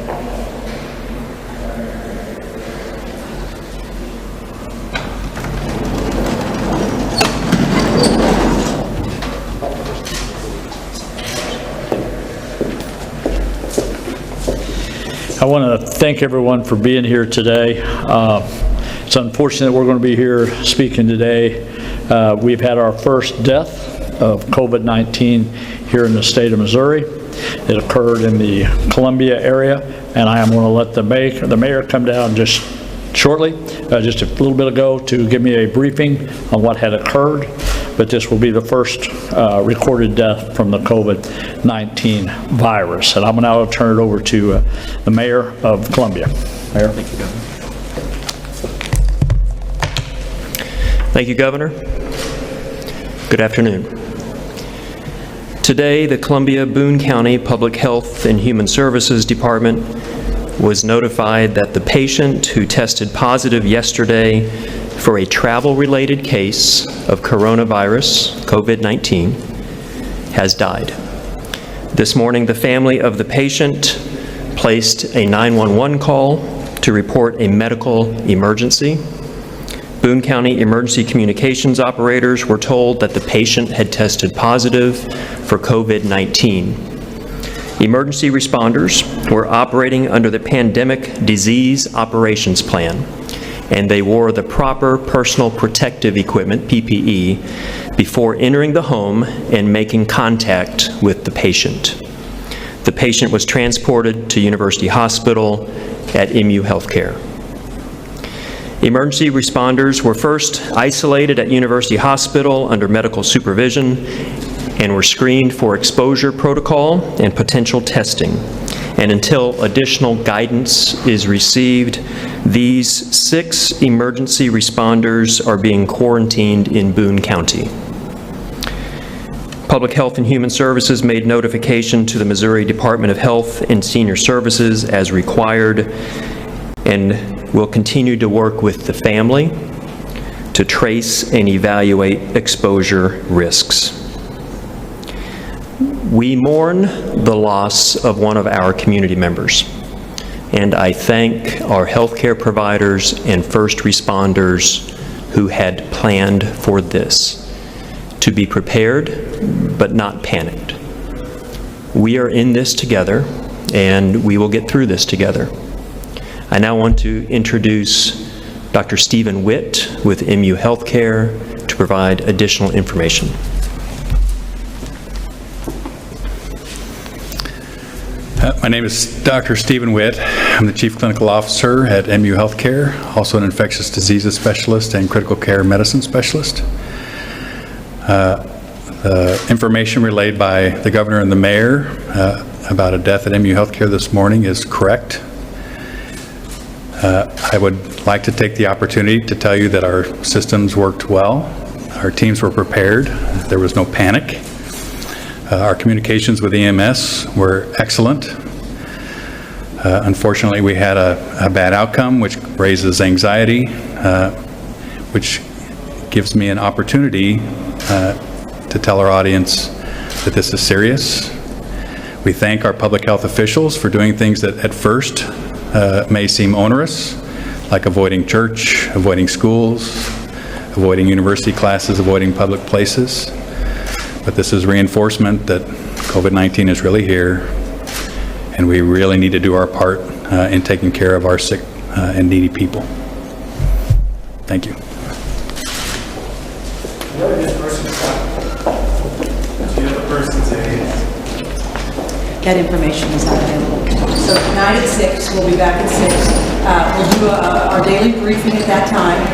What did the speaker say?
I want to thank everyone for being here today. It's unfortunate we're going to be here speaking today. We've had our first death of COVID-19 here in the state of Missouri. It occurred in the Columbia area, and I am going to let the mayor come down just shortly, just a little bit ago, to give me a briefing on what had occurred. But this will be the first recorded death from the COVID-19 virus. And I'm now going to turn it over to the mayor of Columbia. Mayor. Thank you, Governor. Thank you, Governor. Good afternoon. Today, the Columbia-Boone County Public Health and Human Services Department was notified that the patient who tested positive yesterday for a travel-related case of coronavirus, COVID-19, has died. This morning, the family of the patient placed a 911 call to report a medical emergency. Boone County emergency communications operators were told that the patient had tested positive for COVID-19. Emergency responders were operating under the Pandemic Disease Operations Plan, and they wore the proper personal protective equipment, PPE, before entering the home and making contact with the patient. The patient was transported to University Hospital at MU Healthcare. Emergency responders were first isolated at University Hospital under medical supervision and were screened for exposure protocol and potential testing. And until additional guidance is received, these 6 emergency responders are being quarantined in Boone County. Public Health and Human Services made notification to the Missouri Department of Health and Senior Services as required, and will continue to work with the family to trace and evaluate exposure risks. We mourn the loss of one of our community members, and I thank our healthcare providers and first responders who had planned for this, to be prepared but not panicked. We are in this together, and we will get through this together. I now want to introduce Dr. Stephen Witt with MU Healthcare to provide additional information. My name is Dr. Stephen Witt. I'm the Chief Clinical Officer at MU Healthcare, also an infectious diseases specialist and critical care medicine specialist. The information relayed by the Governor and the Mayor about a death at MU Healthcare this morning is correct. I would like to take the opportunity to tell you that our systems worked well. Our teams were prepared. There was no panic. Our communications with EMS were excellent. Unfortunately, we had a bad outcome, which raises anxiety, which gives me an opportunity to tell our audience that this is serious. We thank our public health officials for doing things that at first may seem onerous, like avoiding church, avoiding schools, avoiding university classes, avoiding public places. But this is reinforcement that COVID-19 is really here, and we really need to do our part in taking care of our sick and needy people. Thank you. That information is not available. So tonight at 6, we'll be back at 6. We'll do our daily briefing at that time.